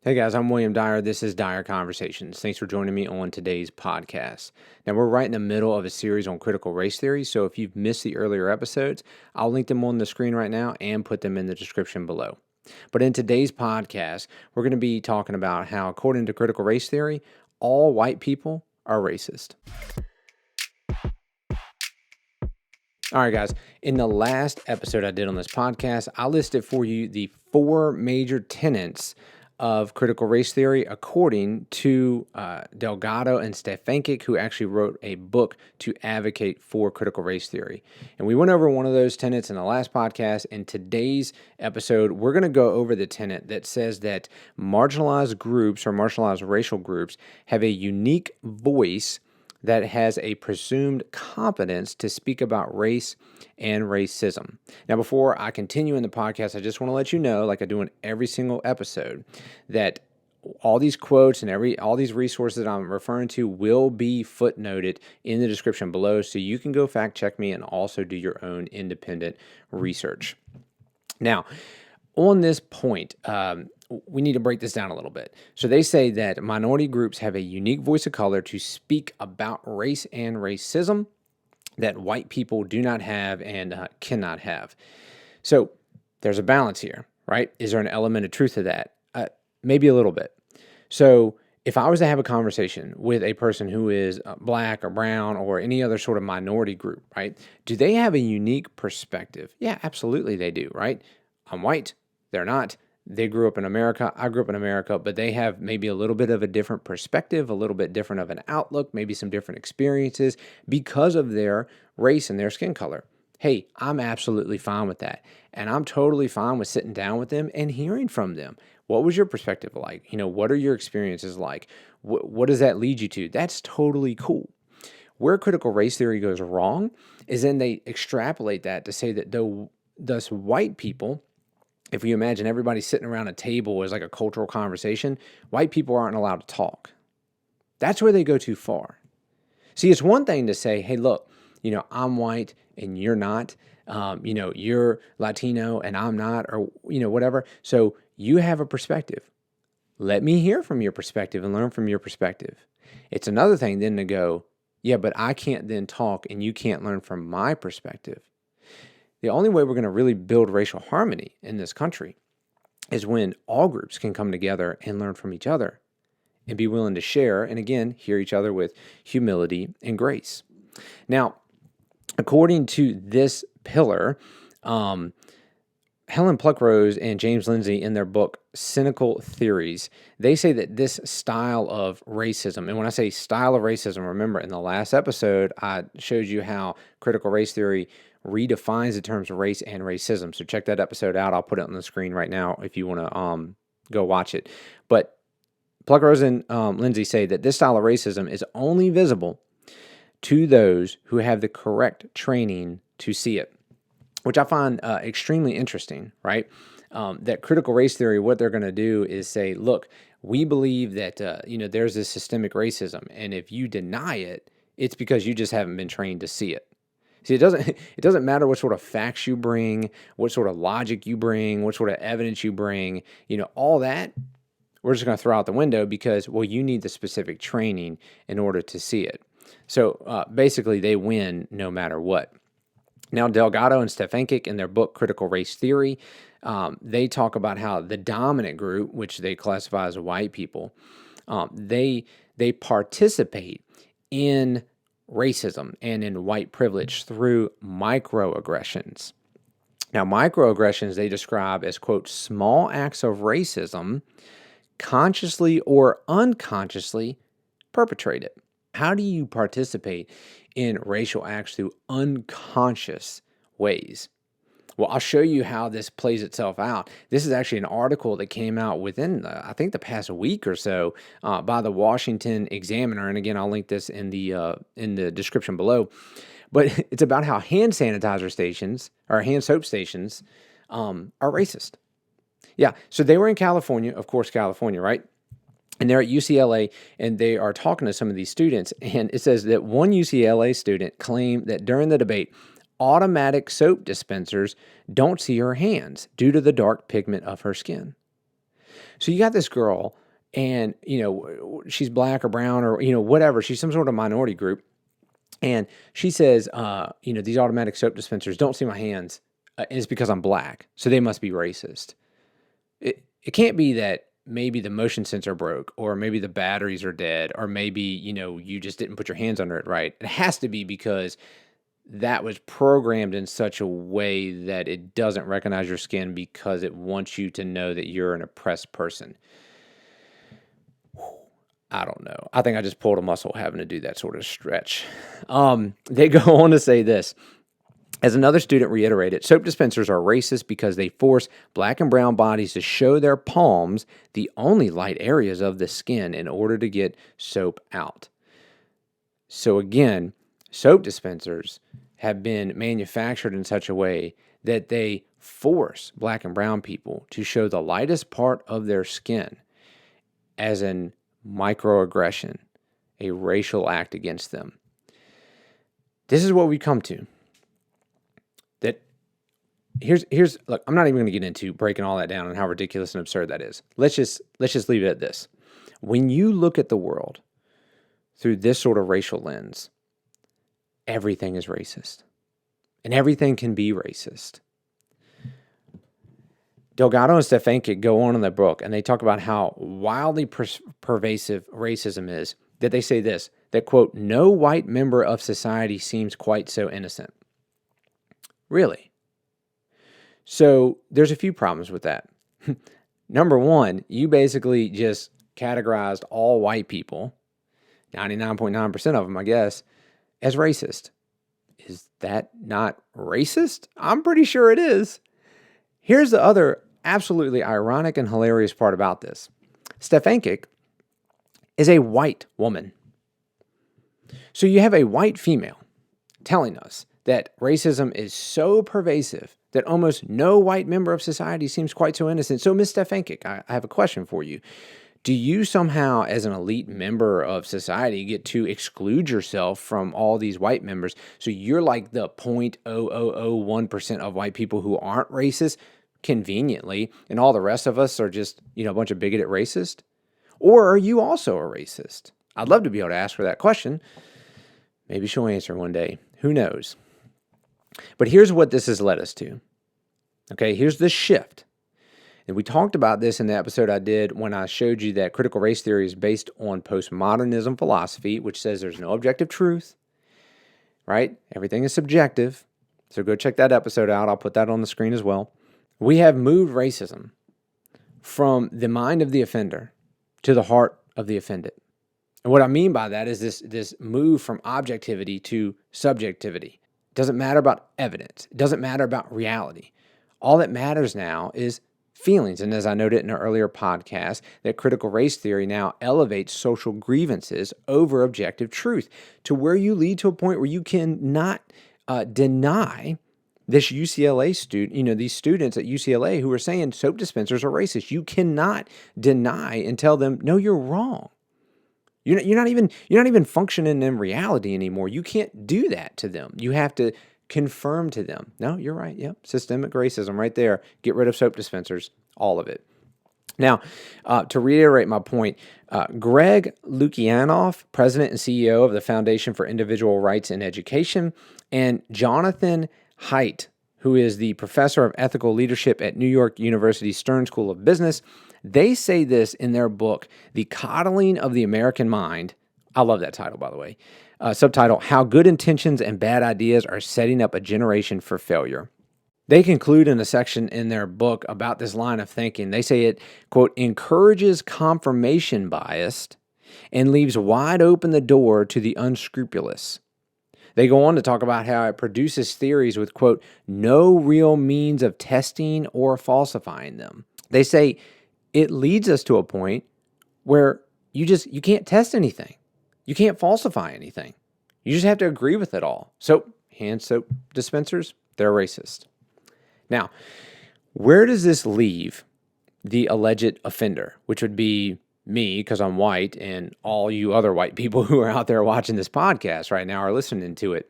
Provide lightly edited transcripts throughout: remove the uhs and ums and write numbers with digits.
Hey guys, I'm William Dyer. This is DyerConversations. Thanks for joining me on today's podcast. Now, we're right in the middle of a series on critical race theory, so if you've missed the earlier episodes, I'll link them on the screen right now and put them in the description below. But in today's podcast, we're going to be talking about how, according to critical race theory, all white people are racist. All right, guys, in the last episode I did on this podcast, I listed for you the 4 major tenets of critical race theory according to Delgado and Stefancic, who actually wrote a book to advocate for critical race theory. And we went over one of those tenets in the last podcast. In today's episode, we're going to go over the tenet that says that marginalized groups or marginalized racial groups have a unique voice that has a presumed competence to speak about race and racism. Now, before I continue in the podcast, I just want to let you know, like I do in every single episode, that all these quotes and all these resources that I'm referring to will be footnoted in the description below, so you can go fact check me and also do your own independent research. Now, on this point, we need to break this down a little bit. So they say that minority groups have a unique voice of color to speak about race and racism that white people do not have and cannot have. So there's a balance here, right? Is there an element of truth to that? Maybe a little bit. So if I was to have a conversation with a person who is black or brown or any other sort of minority group, right? Do they have a unique perspective? Yeah, absolutely they do, right? I'm white. They're not. They grew up in America. I grew up in America, but they have maybe a little bit of a different perspective, a little bit different of an outlook, maybe some different experiences because of their race and their skin color. Hey, I'm absolutely fine with that. And I'm totally fine with sitting down with them and hearing from them. What was your perspective like? What are your experiences like? What does that lead you to? That's totally cool. Where critical race theory goes wrong is then they extrapolate that to say that thus white people, if you imagine everybody sitting around a table as like a cultural conversation, white people aren't allowed to talk. That's where they go too far. See, it's one thing to say, hey, look, I'm white and you're not. You're Latino and I'm not, or, whatever. So you have a perspective. Let me hear from your perspective and learn from your perspective. It's another thing then to go, yeah, but I can't then talk and you can't learn from my perspective. The only way we're going to really build racial harmony in this country is when all groups can come together and learn from each other and be willing to share and, again, hear each other with humility and grace. Now, according to this pillar, Helen Pluckrose and James Lindsay, in their book Cynical Theories, they say that this style of racism, and when I say style of racism, remember in the last episode, I showed you how critical race theory redefines the terms of race and racism. So check that episode out. I'll put it on the screen right now if you want to go watch it. But Pluckrose and Lindsay say that this style of racism is only visible to those who have the correct training to see it, which I find extremely interesting, right? That critical race theory, what they're going to do is say, look, we believe that, there's this systemic racism. And if you deny it, it's because you just haven't been trained to see it. See, it doesn't matter what sort of facts you bring, what sort of logic you bring, what sort of evidence you bring, all that, we're just going to throw out the window because, well, you need the specific training in order to see it. So basically, they win no matter what. Now, Delgado and Stefancic, in their book Critical Race Theory, they talk about how the dominant group, which they classify as white people, they participate in racism and in white privilege through microaggressions. Now, microaggressions they describe as, quote, small acts of racism consciously or unconsciously perpetrated. How do you participate in racial acts through unconscious ways? Well, I'll show you how this plays itself out. This is actually an article that came out within, I think, the past week or so by the Washington Examiner. And again, I'll link this in the description below. But it's about how hand sanitizer stations or hand soap stations are racist. Yeah, so they were in California, of course, California, right? And they're at UCLA, and they are talking to some of these students. And it says that one UCLA student claimed that during the debate, automatic soap dispensers don't see her hands due to the dark pigment of her skin. So you got this girl and, she's black or brown or, whatever. She's some sort of minority group. And she says, these automatic soap dispensers don't see my hands. And it's because I'm black. So they must be racist. It can't be that maybe the motion sensor broke or maybe the batteries are dead or maybe, you just didn't put your hands under it right. It has to be because that was programmed in such a way that it doesn't recognize your skin because it wants you to know that you're an oppressed person. I don't know. I think I just pulled a muscle having to do that sort of stretch. They go on to say this. As another student reiterated, soap dispensers are racist because they force black and brown bodies to show their palms, the only light areas of the skin, in order to get soap out. So again, soap dispensers have been manufactured in such a way that they force black and brown people to show the lightest part of their skin as an microaggression, a racial act against them. This is what we come to. That here's look, I'm not even going to get into breaking all that down and how ridiculous and absurd that is. Let's just leave it at this. When you look at the world through this sort of racial lens, everything is racist. And everything can be racist. Delgado and Stefancic go on in their book, and they talk about how wildly pervasive racism is, that they say this, that, quote, no white member of society seems quite so innocent. Really? So there's a few problems with that. Number one, you basically just categorized all white people, 99.9% of them, I guess, as racist. Is that not racist? I'm pretty sure it is. Here's the other absolutely ironic and hilarious part about this. Stefancic is a white woman. So you have a white female telling us that racism is so pervasive that almost no white member of society seems quite so innocent. So, Ms. Stefancic, I have a question for you. Do you somehow, as an elite member of society, get to exclude yourself from all these white members? So you're like the 0.0001% of white people who aren't racist, conveniently, and all the rest of us are just, a bunch of bigoted racists? Or are you also a racist? I'd love to be able to ask her that question. Maybe she'll answer one day. Who knows? But here's what this has led us to. Okay, here's the shift. And we talked about this in the episode I did when I showed you that critical race theory is based on postmodernism philosophy, which says there's no objective truth, right? Everything is subjective. So go check that episode out. I'll put that on the screen as well. We have moved racism from the mind of the offender to the heart of the offended. And what I mean by that is this move from objectivity to subjectivity. It doesn't matter about evidence. It doesn't matter about reality. All that matters now is feelings. And as I noted in an earlier podcast, that critical race theory now elevates social grievances over objective truth to where you lead to a point where you cannot deny this UCLA student, these students at UCLA who are saying soap dispensers are racist. You cannot deny and tell them, no, you're wrong. You're not even functioning in reality anymore. You can't do that to them. You have to confirm to them. No, you're right. Yep. Systemic racism right there. Get rid of soap dispensers. All of it. Now, to reiterate my point, Greg Lukianoff, president and CEO of the Foundation for Individual Rights in Education, and Jonathan Haidt, who is the professor of ethical leadership at New York University Stern School of Business, they say this in their book, The Coddling of the American Mind. I love that title, by the way. Subtitle, How Good Intentions and Bad Ideas Are Setting Up a Generation for Failure. They conclude in a section in their book about this line of thinking. They say it, quote, encourages confirmation bias and leaves wide open the door to the unscrupulous. They go on to talk about how it produces theories with, quote, no real means of testing or falsifying them. They say it leads us to a point where you can't test anything. You can't falsify anything. You just have to agree with it all. So, hand soap dispensers, they're racist. Now, where does this leave the alleged offender, which would be me because I'm white and all you other white people who are out there watching this podcast right now are listening to it?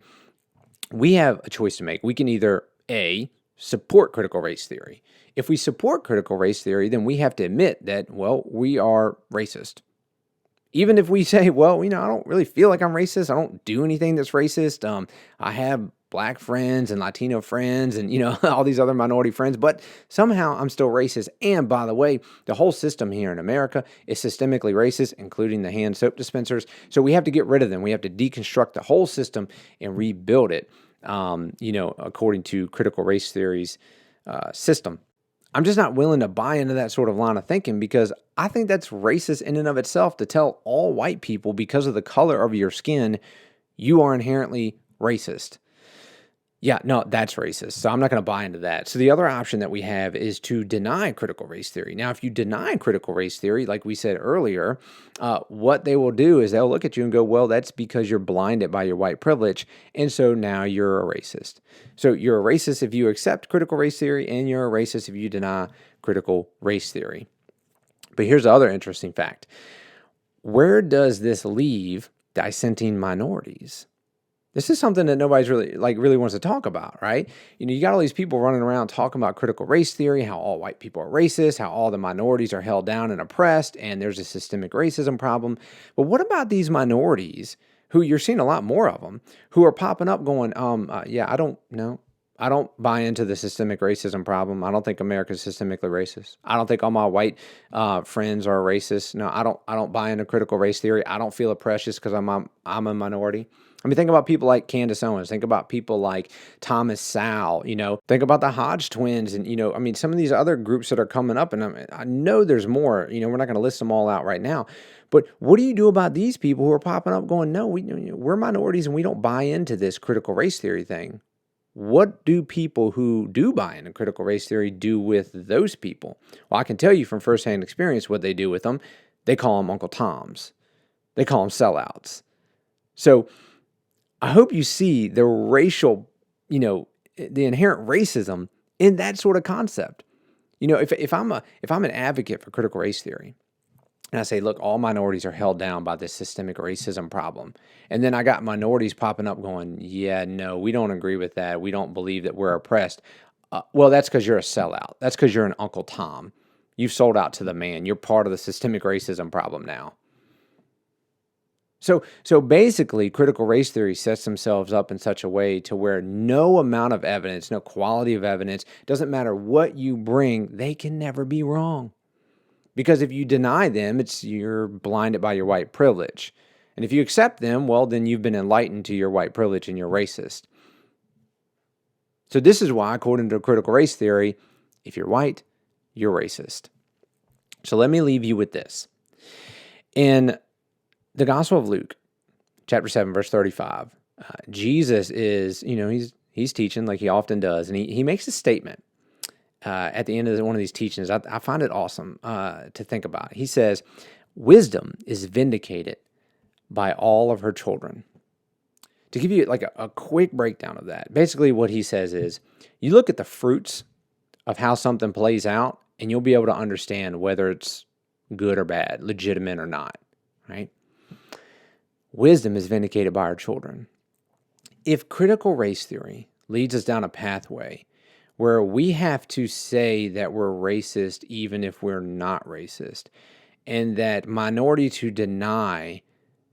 We have a choice to make. We can either A, support critical race theory if we support critical race theory, then we have to admit that, well, we are racist. Even if we say, well, I don't really feel like I'm racist. I don't do anything that's racist. I have Black friends and Latino friends and, all these other minority friends, but somehow I'm still racist. And by the way, the whole system here in America is systemically racist, including the hand soap dispensers. So we have to get rid of them. We have to deconstruct the whole system and rebuild it, according to critical race theory's system. I'm just not willing to buy into that sort of line of thinking because I think that's racist in and of itself to tell all white people because of the color of your skin, you are inherently racist. Yeah, no, that's racist. So I'm not going to buy into that. So the other option that we have is to deny critical race theory. Now, if you deny critical race theory, like we said earlier, what they will do is they'll look at you and go, well, that's because you're blinded by your white privilege. And so now you're a racist. So you're a racist if you accept critical race theory, and you're a racist if you deny critical race theory. But here's the other interesting fact. Where does this leave dissenting minorities? This is something that nobody's really wants to talk about, right? You got all these people running around talking about critical race theory, how all white people are racist, how all the minorities are held down and oppressed, and there's a systemic racism problem. But what about these minorities who you're seeing a lot more of them who are popping up going, I don't know. I don't buy into the systemic racism problem. I don't think America's systemically racist. I don't think all my white friends are racist. No, I don't buy into critical race theory. I don't feel oppressed just because I'm a minority. I mean, think about people like Candace Owens. Think about people like Thomas Sowell. Think about the Hodge twins, and some of these other groups that are coming up. And I know there's more. We're not going to list them all out right now. But what do you do about these people who are popping up, going, "No, we're minorities and we don't buy into this critical race theory thing"? What do people who do buy into critical race theory do with those people? Well, I can tell you from firsthand experience what they do with them. They call them Uncle Toms. They call them sellouts. So I hope you see the racial, the inherent racism in that sort of concept. If I'm an advocate for critical race theory, and I say, look, all minorities are held down by this systemic racism problem, and then I got minorities popping up going, yeah, no, we don't agree with that. We don't believe that we're oppressed. Well, that's because you're a sellout. That's because you're an Uncle Tom. You've sold out to the man. You're part of the systemic racism problem now. So basically, critical race theory sets themselves up in such a way to where no amount of evidence, no quality of evidence, doesn't matter what you bring, they can never be wrong. Because if you deny them, you're blinded by your white privilege. And if you accept them, well, then you've been enlightened to your white privilege and you're racist. So this is why, according to critical race theory, if you're white, you're racist. So let me leave you with this. In the Gospel of Luke, chapter 7, verse 35, Jesus is, he's teaching like he often does, and he makes a statement at the end of one of these teachings. I find it awesome to think about. He says, wisdom is vindicated by all of her children. To give you like a quick breakdown of that, basically what he says is, you look at the fruits of how something plays out, and you'll be able to understand whether it's good or bad, legitimate or not, right? Wisdom is vindicated by our children. If critical race theory leads us down a pathway where we have to say that we're racist even if we're not racist, and that minorities who deny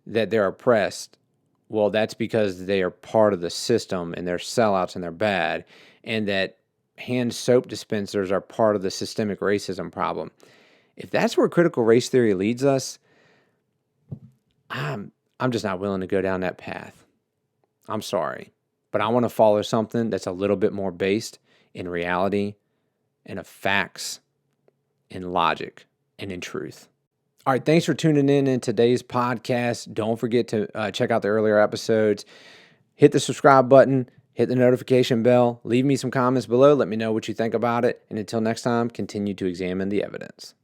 that they're oppressed, well, that's because they are part of the system and they're sellouts and they're bad, and that hand soap dispensers are part of the systemic racism problem. If that's where critical race theory leads us, I'm just not willing to go down that path. I'm sorry. But I want to follow something that's a little bit more based in reality and of facts, in logic, and in truth. All right, thanks for tuning in today's podcast. Don't forget to check out the earlier episodes. Hit the subscribe button, hit the notification bell, leave me some comments below, let me know what you think about it, and until next time, continue to examine the evidence.